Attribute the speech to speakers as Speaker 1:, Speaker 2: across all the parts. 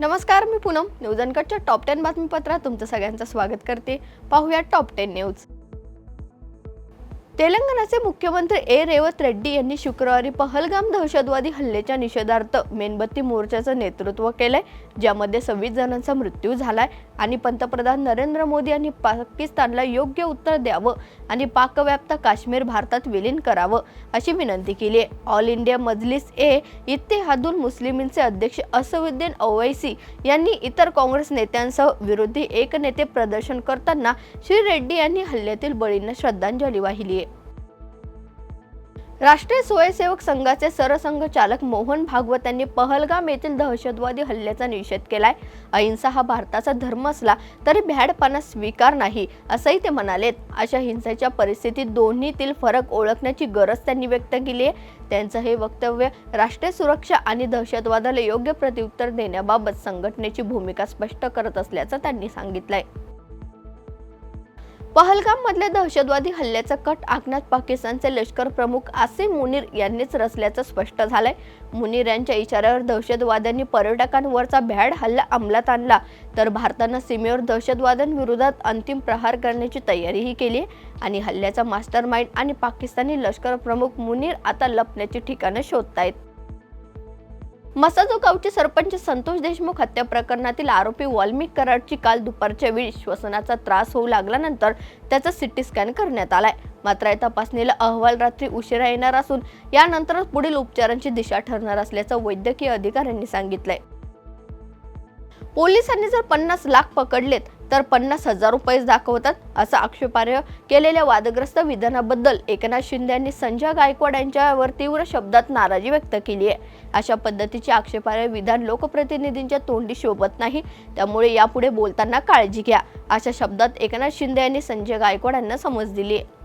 Speaker 1: नमस्कार, मी Poonam news अनकटच्या top 10 बातमीपत्रात तुमचं सगळ्यांचं स्वागत करते। पाहूया टॉप 10 न्यूज। तेलंगणाचे मुख्यमंत्री रेवंत रेड्डी यांनी शुक्रवारी पहलगाम दहशतवादी हल्ल्याच्या निषेधार्थ मेणबत्ती मोर्चाचं नेतृत्व केलंय, ज्यामध्ये 26 जणांचा मृत्यू झालाय आणि पंतप्रधान नरेंद्र मोदी यांनी पाकिस्तानला योग्य उत्तर द्यावं आणि पाकव्याप्त काश्मीर भारतात विलीन करावं अशी विनंती केली आहे। ऑल इंडिया मजलिस इत्तेहादुल मुस्लिमीनचे अध्यक्ष असदुद्दीन ओवैसी यांनी इतर काँग्रेस नेत्यांसह विरोधी एकनेते प्रदर्शन करताना श्री रेड्डी यांनी हल्ल्यातील बळींना श्रद्धांजली वाहिली आहे। राष्ट्रीय स्वयंसेवक संघाचे सरसंघचालक मोहन भागवत यांनी पहलगाम येथील दहशतवादी हल्ल्याचा निषेध केलाय। अहिंसा हा भारताचा धर्म असला तरी भ्याडपणा स्वीकार नाही असंही ते म्हणालेत। अशा हिंसेच्या परिस्थितीत दोन्हीतील फरक ओळखण्याची गरज त्यांनी व्यक्त केली आहे। त्यांचं हे वक्तव्य राष्ट्रीय सुरक्षा आणि दहशतवादाला योग्य प्रत्युत्तर देण्याबाबत संघटनेची भूमिका स्पष्ट करत असल्याचं त्यांनी सांगितलंय। पहलगाम मधल्या दहशतवादी हल्ल्याचा कट आखण्यात पाकिस्तानचे लष्कर प्रमुख आसिम मुनीर यांनीच रचल्याचं स्पष्ट झालंय। मुनीर यांच्या इशाऱ्यावर दहशतवाद्यांनी पर्यटकांवरचा भ्याड हल्ला अंमलात आणला, तर भारतानं सीमेवर दहशतवाद्यांविरोधात अंतिम प्रहार करण्याची तयारीही केली आणि हल्ल्याचा मास्टरमाइंड आणि पाकिस्तानी लष्कर प्रमुख मुनीर आता लपण्याची ठिकाणं शोधतायत। मसाजो गावचे सरपंच संतोष देशमुख हत्या प्रकरणातील आरोपी वाल्मिक कराडची काल दुपारच्या वेळी श्वसनाचा त्रास होऊ लागल्यानंतर त्याचा सिटी स्कॅन करण्यात आलाय। मात्र या तपासणीला अहवाल रात्री उशिरा येणार असून यानंतरच पुढील उपचारांची दिशा ठरणार असल्याचं वैद्यकीय अधिकाऱ्यांनी सांगितलंय। पोलिसांनी जर 50 लाख पकडलेत तर 50,000 रुपये दाखवतात असं आक्षेपार्ह केलेल्या वादग्रस्त विधानाबद्दल एकनाथ शिंदे यांनी संजय गायकवाड यांच्यावर तीव्र शब्दात नाराजी व्यक्त केली आहे। अशा पद्धतीचे आक्षेपार्ह विधान लोकप्रतिनिधींच्या तोंडी शोभत नाही, त्यामुळे यापुढे बोलताना काळजी घ्या अशा शब्दात एकनाथ शिंदे यांनी संजय गायकवाड यांना समज दिली आहे।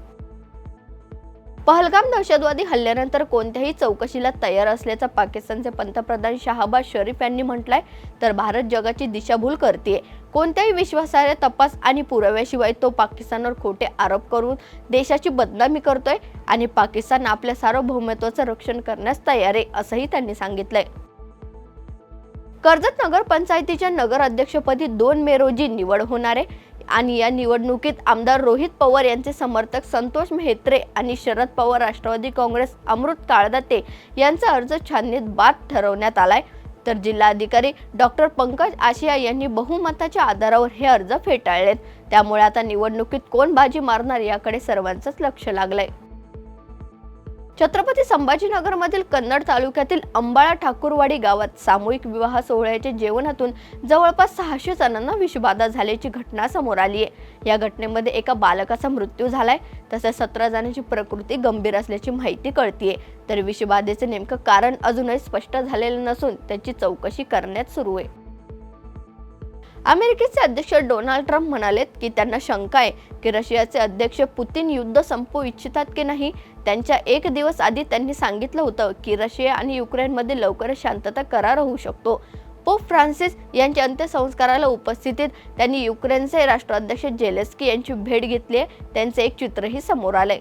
Speaker 1: पहलगाम दहशतवादी हल्ल्यानंतर कोणत्याही चौकशीला तयार असल्याचं पाकिस्तानचे पंतप्रधान शहबाज शरीफ यांनी म्हटलंय, तर भारत जगाची दिशाभूल करतेय। कोणत्याही विश्वासार्ह तपास आणि पुराव्याशिवाय तो पाकिस्तानवर खोटे आरोप करून देशाची बदनामी करतोय आणि पाकिस्तान आपल्या सार्वभौमत्वाचं रक्षण करण्यास तयार आहे असंही त्यांनी सांगितलंय। कर्जत नगर पंचायतीच्या नगर अध्यक्षपदी 2 मे रोजी निवड होणार आहे आणि या निवडणुकीत आमदार रोहित पवार यांचे समर्थक संतोष मेहत्रे आणि शरद पवार राष्ट्रवादी काँग्रेस अमृत काळदाते यांचा अर्ज छाननीत बाद ठरवण्यात आलाय, तर जिल्हाधिकारी डॉक्टर पंकज आशिया यांनी बहुमताच्या आधारावर हे अर्ज फेटाळलेत। त्यामुळे आता निवडणुकीत कोण बाजी मारणार याकडे सर्वांचंच लक्ष लागलंय। छत्रपती संभाजीनगरमधील कन्नड तालुक्यातील अंबाळा ठाकूरवाडी गावात सामूहिक विवाह सोहळ्याच्या जेवणातून जवळपास 600 जणांना विषबाधा झाल्याची घटना समोर आली आहे। या घटनेमध्ये एका बालकाचा मृत्यू झालाय, तसेच 17 जणांची प्रकृती गंभीर असल्याची माहिती कळतीये, तर विषबाधेचे नेमकं कारण अजूनही स्पष्ट झालेलं नसून त्याची चौकशी करण्यात सुरू आहे। अमेरिकेचे अध्यक्ष डोनाल्ड ट्रम्प म्हणालेत की त्यांना शंका आहे की रशियाचे अध्यक्ष पुतिन युद्ध संपवू इच्छितात की नाही। त्यांच्या 1 दिवस आधी त्यांनी सांगितलं होतं की रशिया आणि युक्रेनमध्ये लवकरच शांतता करार होऊ शकतो। पोप फ्रान्सिस यांच्या अंत्यसंस्काराला उपस्थितीत त्यांनी युक्रेनचे राष्ट्राध्यक्ष जेलेन्स्की यांची भेट घेतली आहे, त्यांचे एक चित्रही समोर आलंय।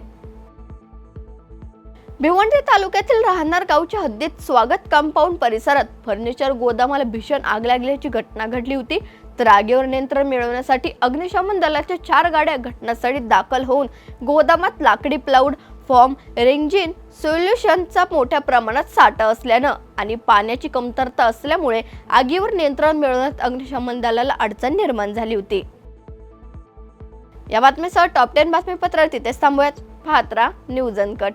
Speaker 1: भिवंडी तालुक्यातील राहणार गावच्या हद्दीत स्वागत कंपाऊंड परिसरात फर्निचर गोदामाला भीषण आग लागल्याची घटना घडली होती, तर आगीवर नियंत्रण मिळवण्यासाठी अग्निशमन दलाच्या 4 गाड्या घटनास्थळी दाखल होऊन गोदामात लाकडी प्लाऊड फॉर्म रेंजिन सोल्युशनचा मोठ्या प्रमाणात साठा असल्यानं आणि पाण्याची कमतरता असल्यामुळे आगीवर नियंत्रण मिळवण्यात अग्निशमन दलाला अडचण निर्माण झाली होती। या बातमीसह टॉप 10 बातमीपत्र तिथेच थांबूयात। पाहत राहा न्यूज अनकट।